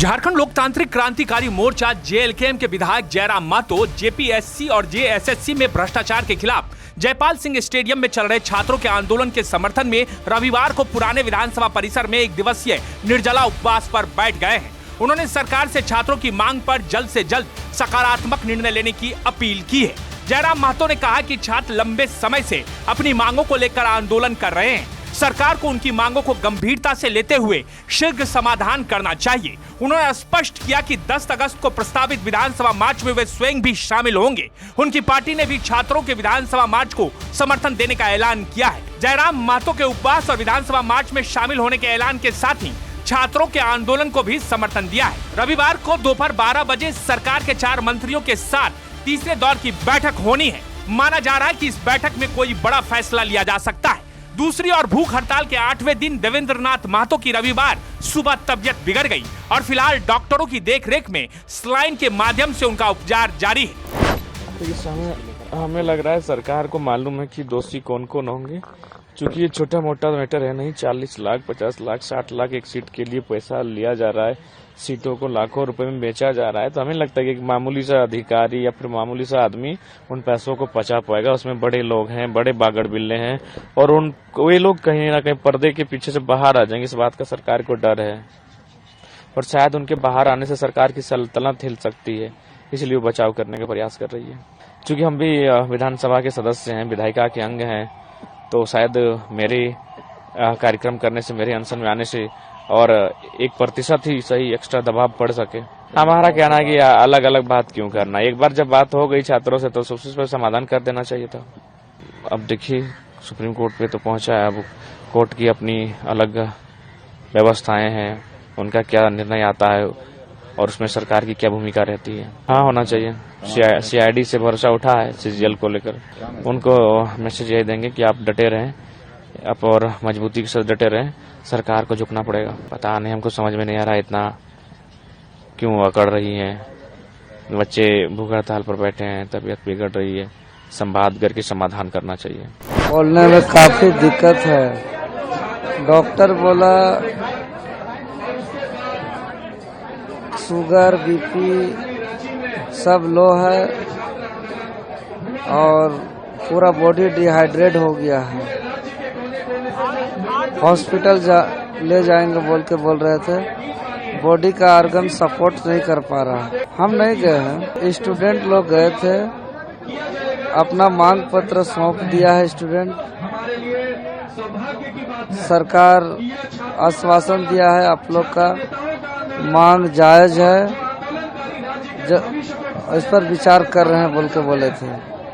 झारखंड लोकतांत्रिक क्रांतिकारी मोर्चा जेएलकेएम के विधायक जयराम महतो जेपीएससी और जेएसएससी में भ्रष्टाचार के खिलाफ जयपाल सिंह स्टेडियम में चल रहे छात्रों के आंदोलन के समर्थन में रविवार को पुराने विधानसभा परिसर में 1 दिवसीय निर्जला उपवास पर बैठ गए हैं। उन्होंने सरकार से छात्रों की मांग पर जल्द से जल्द सकारात्मक निर्णय लेने की अपील की है। जयराम महतो ने कहा कि छात्र लंबे समय से अपनी मांगों को लेकर आंदोलन कर रहे हैं। सरकार को उनकी मांगों को गंभीरता से लेते हुए शीघ्र समाधान करना चाहिए। उन्होंने स्पष्ट किया कि 10 अगस्त को प्रस्तावित विधानसभा मार्च में वे स्वयं भी शामिल होंगे। उनकी पार्टी ने भी छात्रों के विधानसभा मार्च को समर्थन देने का ऐलान किया है। जयराम महतो के उपवास और विधानसभा मार्च में शामिल होने के ऐलान के साथ ही छात्रों के आंदोलन को भी समर्थन दिया है। रविवार को दोपहर 12 बजे सरकार के 4 मंत्रियों के साथ तीसरे दौर की बैठक होनी है। माना जा रहा है कि इस बैठक में कोई बड़ा फैसला लिया जा सकता है। दूसरी ओर भूख हड़ताल के 8वें दिन देवेंद्रनाथ महतो की रविवार सुबह तबियत बिगड़ गई और फिलहाल डॉक्टरों की देखरेख में स्लाइन के माध्यम से उनका उपचार जारी है। हमें लग रहा है सरकार को मालूम है कि दोषी कौन कौन होंगे, क्योंकि ये छोटा मोटा मैटर है नहीं। 40 लाख, 50 लाख, 60 लाख एक सीट के लिए पैसा लिया जा रहा है, सीटों को लाखों रुपए में बेचा जा रहा है। तो हमें लगता है कि मामूली सा अधिकारी या फिर मामूली सा आदमी उन पैसों को पचा पाएगा। उसमें बड़े लोग हैं, बड़े बागड़ बिल्ले हैं और वे लोग कहीं ना कहीं पर्दे के पीछे से बाहर आ जाएंगे। इस बात का सरकार को डर है और शायद उनके बाहर आने से सरकार की सल्तनत हिल सकती है, इसलिए वो बचाव करने का प्रयास कर रही है। क्योंकि हम भी विधानसभा के सदस्य हैं, विधायिका के अंग हैं, तो शायद मेरे कार्यक्रम करने से, मेरे अनशन में आने से और 1% ही सही एक्स्ट्रा दबाव पड़ सके। हमारा कहना है कि अलग अलग बात क्यों करना, एक बार जब बात हो गई छात्रों से तो सबसे पहले समाधान कर देना चाहिए था। अब देखिए सुप्रीम कोर्ट पे तो पहुंचा है, अब कोर्ट की अपनी अलग व्यवस्थाएं हैं, उनका क्या निर्णय आता है और उसमें सरकार की क्या भूमिका रहती है। हाँ, होना चाहिए। सीआईडी से भरोसा उठा है सीजीएल को लेकर, उनको मैसेज यही देंगे कि आप डटे रहें, आप और मजबूती के साथ डटे रहें, सरकार को झुकना पड़ेगा। पता नहीं, हमको समझ में नहीं आ रहा इतना क्यों अकड़ रही है। बच्चे भूख हड़ताल पर बैठे हैं, तबीयत बिगड़ रही है, संवाद करके समाधान करना चाहिए। बोलने में काफी दिक्कत है। डॉक्टर बोला शुगर, बीपी सब लो है और पूरा बॉडी डिहाइड्रेट हो गया है। हॉस्पिटल ले जाएंगे बोल रहे थे, बॉडी का ऑर्गन सपोर्ट नहीं कर पा रहा। हम नहीं गए हैं, स्टूडेंट लोग गए थे, अपना मांग पत्र सौंप दिया है स्टूडेंट। सरकार आश्वासन दिया है आप लोग का मांग जायज है, इस पर विचार कर रहे हैं बोले थे।